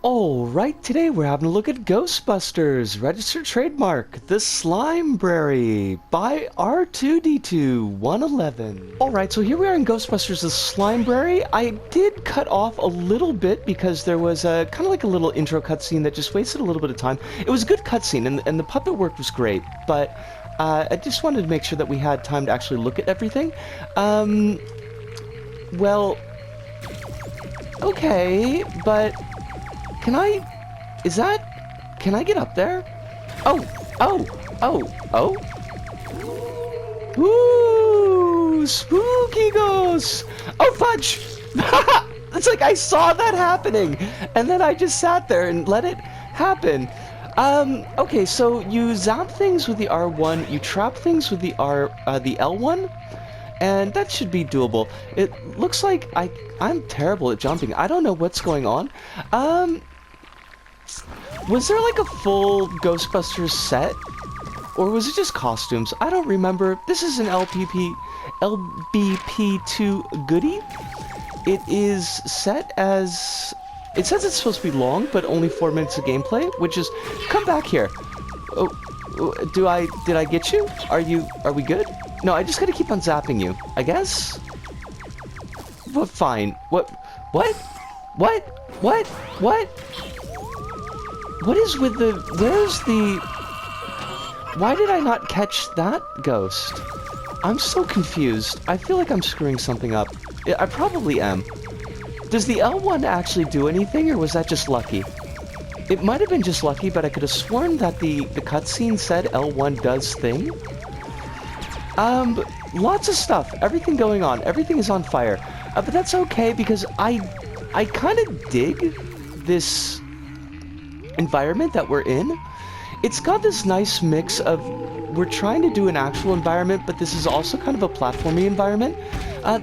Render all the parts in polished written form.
Alright, today we're having a look at Ghostbusters, registered trademark, The Slime-brary, by R2D2 111. Alright, so here we are in Ghostbusters The Slime-brary. I did cut off a little bit because there was a kind of like a little intro cutscene that just wasted a little bit of time. It was a good cutscene and the puppet work was great, but I just wanted to make sure that we had time to actually look at everything. Well, okay, but... Can I get up there? Oh! Ooh! Spooky ghosts! Oh, fudge! It's like I saw that happening, and then I just sat there and let it happen. Okay, so you zap things with the R1, you trap things with the L1, and that should be doable. It looks like I'm terrible at jumping. I don't know what's going on. Was there like a full Ghostbusters set? Or was it just costumes? I don't remember. This is an LBP2 goodie. It is set as... It says it's supposed to be long, but only 4 minutes of gameplay, which is... Come back here. Oh, did I get you? Are we good? No, I just gotta keep on zapping you, I guess? Well, fine. What? What is with the... Where's the... Why did I not catch that ghost? I'm so confused. I feel like I'm screwing something up. I probably am. Does the L1 actually do anything, or was that just lucky? It might have been just lucky, but I could have sworn that the cutscene said L1 does thing. Lots of stuff. Everything going on. Everything is on fire. But that's okay, because I kind of dig this environment that we're in. It's got this nice mix of, we're trying to do an actual environment, but this is also kind of a platformy environment.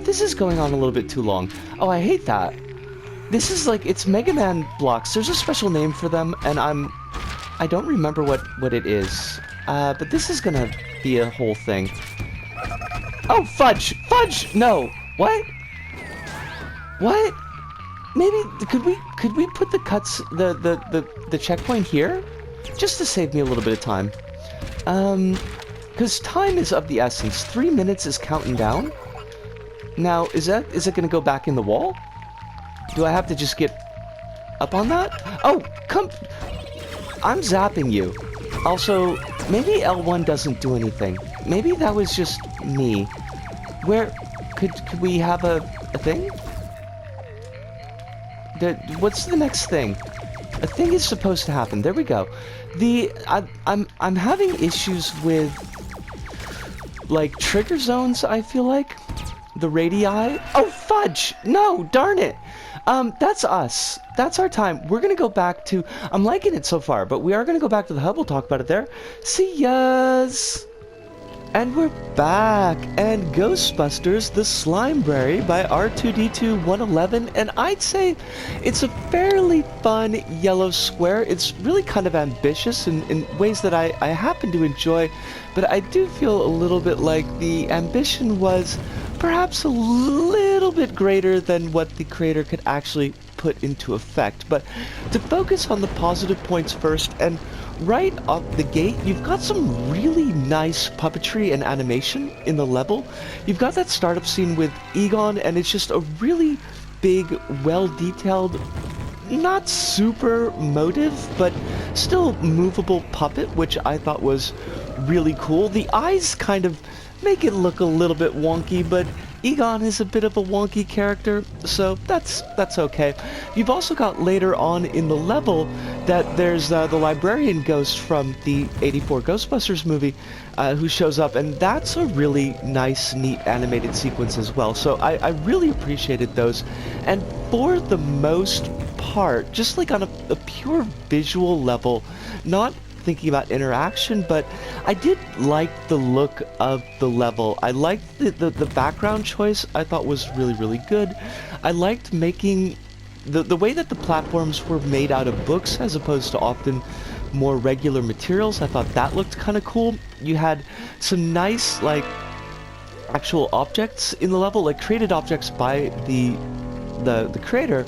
This is going on a little bit too long. Oh, I hate that. This is like, it's Mega Man blocks. There's a special name for them, and I don't remember what it is. But this is gonna be a whole thing. Oh, fudge! Fudge! No! What? What? Maybe could we put the the checkpoint here, just to save me a little bit of time, because time is of the essence. 3 minutes is counting down. Now, is it gonna go back in the wall? Do I have to just get up on that? Oh, come! I'm zapping you. Also, maybe L1 doesn't do anything. Maybe that was just me. Where could we have a thing? What's the next thing? A thing is supposed to happen. There we go. I'm having issues with like trigger zones, I feel like. The radii. Oh, fudge! No, darn it! That's us. That's our time. We're gonna go back to... I'm liking it so far, but we are gonna go back to the hub. We'll talk about it there. See yas! And we're back! And Ghostbusters The Slime-brary by R2D2 111, and I'd say it's a fairly fun yellow square. It's really kind of ambitious in ways that I happen to enjoy, but I do feel a little bit like the ambition was perhaps a little bit greater than what the creator could actually put into effect. But to focus on the positive points first, and right off the gate, you've got some really nice puppetry and animation in the level. You've got that startup scene with Egon, and it's just a really big, well-detailed, not super motive, but still movable puppet, which I thought was really cool. The eyes kind of make it look a little bit wonky, but Egon is a bit of a wonky character, so that's okay. You've also got later on in the level that there's the librarian ghost from the '84 Ghostbusters movie who shows up, and that's a really nice, neat animated sequence as well. So I really appreciated those, and for the most part, just like on a pure visual level, not thinking about interaction, but I did like the look of the level. I liked the background choice. I thought was really good. I liked making the way that the platforms were made out of books as opposed to often more regular materials. I thought that looked kind of cool. You had some nice like actual objects in the level, like created objects by the the creator,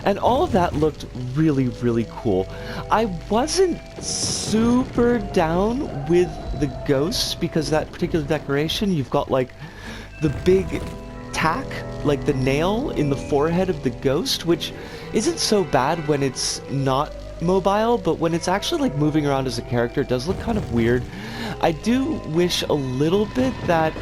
and all of that looked really, really cool. I wasn't super down with the ghosts because that particular decoration, you've got like the big tack, like the nail in the forehead of the ghost, which isn't so bad when it's not mobile, but when it's actually like moving around as a character, it does look kind of weird. I do wish a little bit that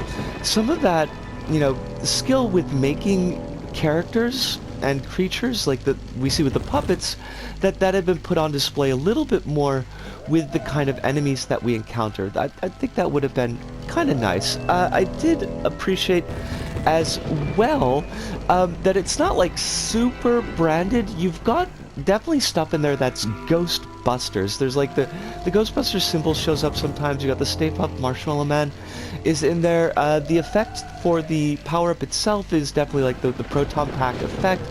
some of that, you know, skill with making characters and creatures like that we see with the puppets, that had been put on display a little bit more with the kind of enemies that we encountered. I think that would have been kind of nice. I did appreciate as well that it's not like super branded. You've got definitely stuff in there that's Ghostbusters. There's like the Ghostbusters symbol shows up sometimes. You got the Stay Puft Marshmallow Man is in there. The effect for the power-up itself is definitely like the proton pack effect,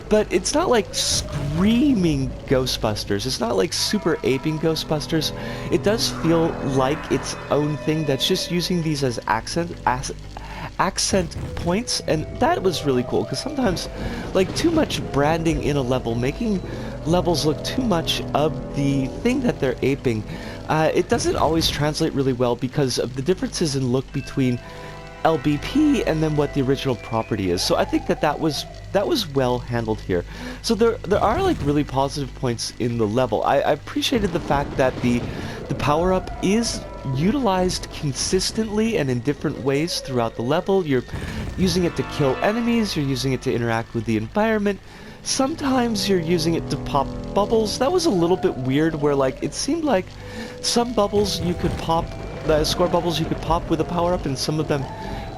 but it's not like screaming Ghostbusters. It's not like super aping Ghostbusters. It does feel like its own thing that's just using these as accent points, and that was really cool because sometimes like too much branding in a level, making levels look too much of the thing that they're aping, it doesn't always translate really well because of the differences in look between LBP and then what the original property is. So I think that was well handled here. So there are like really positive points in the level. I appreciated the fact that the power-up is utilized consistently and in different ways throughout the level. You're using it to kill enemies, you're using it to interact with the environment, sometimes you're using it to pop bubbles. That was a little bit weird where like it seemed like some bubbles you could pop, the score bubbles you could pop with a power-up, and some of them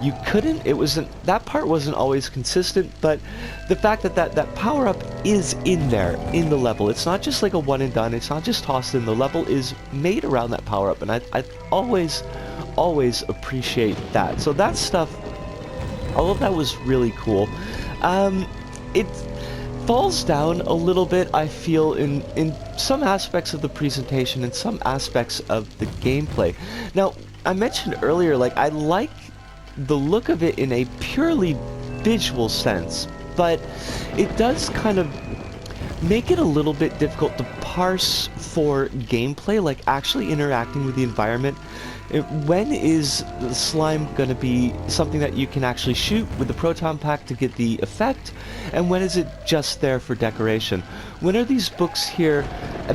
you couldn't. It wasn't, that part wasn't always consistent, but the fact that power-up is in there in the level, it's not just like a one and done, it's not just tossed in, the level is made around that power-up, and I always appreciate that. So that stuff, all of that was really cool. It falls down a little bit, I feel, in some aspects of the presentation and some aspects of the gameplay. Now, I mentioned earlier, like, I like the look of it in a purely visual sense, but it does kind of make it a little bit difficult to parse for gameplay, like actually interacting with the environment. When is the slime going to be something that you can actually shoot with the proton pack to get the effect, and when is it just there for decoration? When are these books here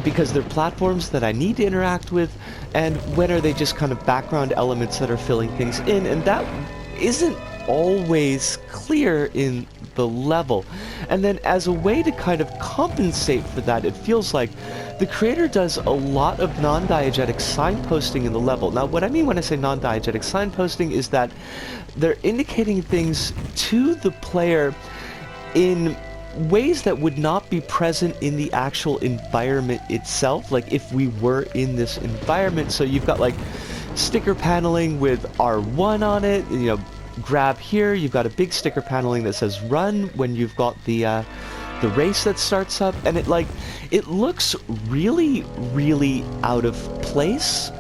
because they're platforms that I need to interact with, and when are they just kind of background elements that are filling things in? And that isn't always clear in the level. And then as a way to kind of compensate for that, it feels like the creator does a lot of non-diegetic signposting in the level. Now, what I mean when I say non-diegetic signposting is that they're indicating things to the player in ways that would not be present in the actual environment itself, like if we were in this environment. So you've got like sticker paneling with R1 on it, you know, grab here. You've got a big sticker paneling that says run when you've got the race that starts up, and it looks really out of place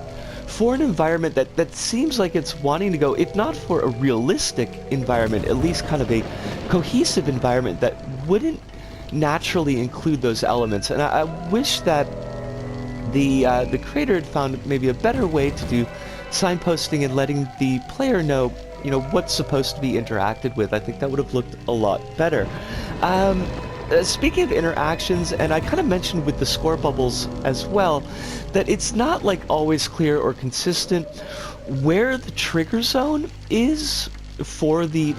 for an environment that seems like it's wanting to go, if not for a realistic environment, at least kind of a cohesive environment that wouldn't naturally include those elements. And I wish that the creator had found maybe a better way to do signposting and letting the player know, you know, what's supposed to be interacted with. I think that would have looked a lot better. Speaking of interactions, and I kind of mentioned with the score bubbles as well, that it's not like always clear or consistent where the trigger zone is for the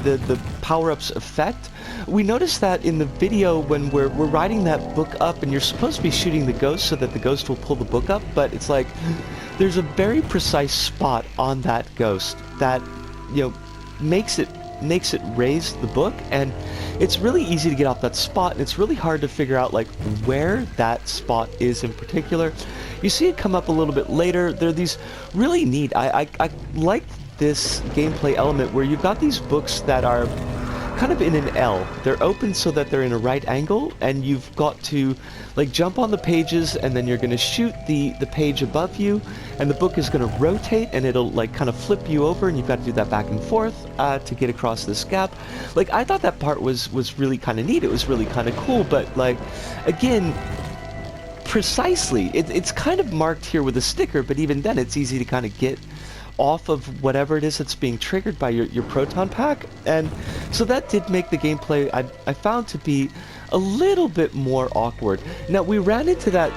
power-up's effect. We noticed that in the video when we're riding that book up, and you're supposed to be shooting the ghost so that the ghost will pull the book up, but it's like there's a very precise spot on that ghost that, you know, makes it raise the book, and it's really easy to get off that spot, and it's really hard to figure out like where that spot is in particular. You see it come up a little bit later. There are these really neat, I like this gameplay element where you've got these books that are kind of in an L. They're open so that they're in a right angle, and you've got to like jump on the pages, and then you're going to shoot the page above you, and the book is going to rotate, and it'll like kind of flip you over, and you've got to do that back and forth to get across this gap. Like, I thought that part was really kind of neat. It was really kind of cool, but like, again, precisely, it's kind of marked here with a sticker, but even then it's easy to kind of get off of whatever it is that's being triggered by your proton pack. And so that did make the gameplay, I found, to be a little bit more awkward. Now, we ran into that,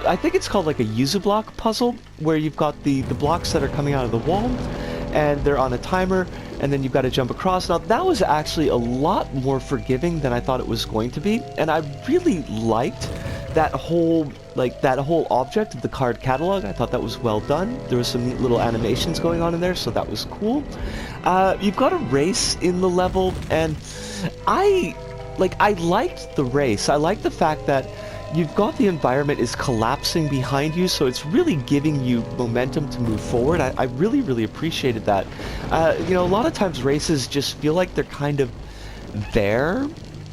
I think it's called like a user block puzzle, where you've got the blocks that are coming out of the wall, and they're on a timer, and then you've got to jump across. Now, that was actually a lot more forgiving than I thought it was going to be, and I really liked that whole object of the card catalog. I thought that was well done. There was some neat little animations going on in there, so that was cool. You've got a race in the level, and I liked the race. I like the fact that you've got the environment is collapsing behind you, so it's really giving you momentum to move forward. I really, really appreciated that. You know, a lot of times races just feel like they're kind of there,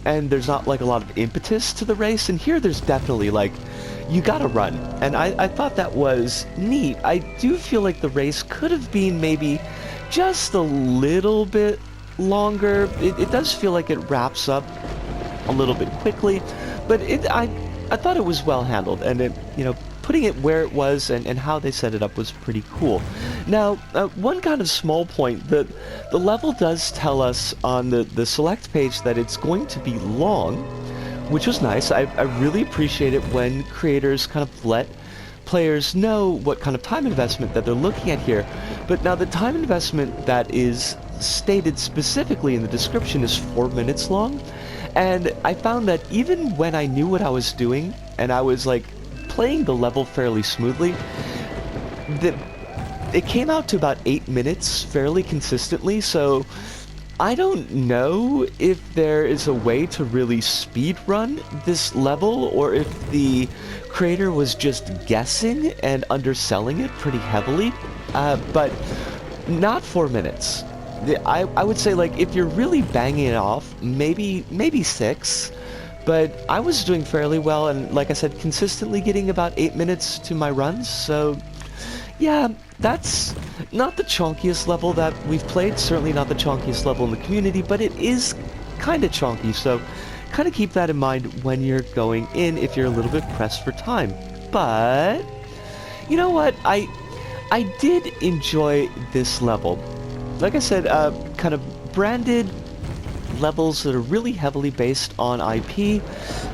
and there's not like a lot of impetus to the race, and here there's definitely like, you gotta run, and I thought that was neat. I do feel like the race could have been maybe just a little bit longer. It does feel like it wraps up a little bit quickly, but I thought it was well handled, and it, you know, putting it where it was and how they set it up was pretty cool. Now, one kind of small point, the level does tell us on the select page that it's going to be long, which was nice. I really appreciate it when creators kind of let players know what kind of time investment that they're looking at here. But now the time investment that is stated specifically in the description is 4 minutes long, and I found that even when I knew what I was doing and I was like playing the level fairly smoothly, it came out to about 8 minutes fairly consistently. So I don't know if there is a way to really speed run this level, or if the creator was just guessing and underselling it pretty heavily, but not 4 minutes. I would say, like, if you're really banging it off, maybe 6, but I was doing fairly well, and like I said, consistently getting about 8 minutes to my runs. So yeah, that's not the chonkiest level that we've played, certainly not the chonkiest level in the community, but it is kind of chonky, so kind of keep that in mind when you're going in if you're a little bit pressed for time. But you know what, I did enjoy this level. Like I said, kind of branded levels that are really heavily based on IP,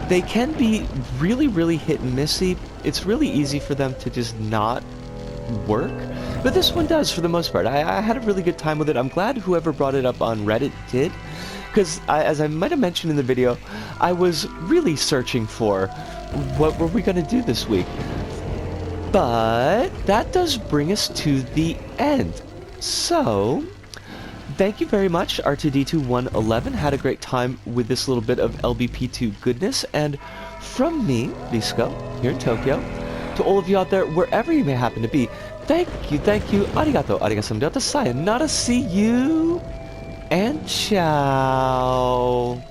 they can be really, really hit and missy. It's really easy for them to just not work, but this one does for the most part. I had a really good time with it. I'm glad whoever brought it up on Reddit did, because as I might have mentioned in the video, I was really searching for what were we going to do this week. But that does bring us to the end. So thank you very much, R2D2111. Had a great time with this little bit of LBP2 goodness, and from me, Risco, here in Tokyo, to all of you out there, wherever you may happen to be, thank you, arigato, sayonara, see you, and ciao.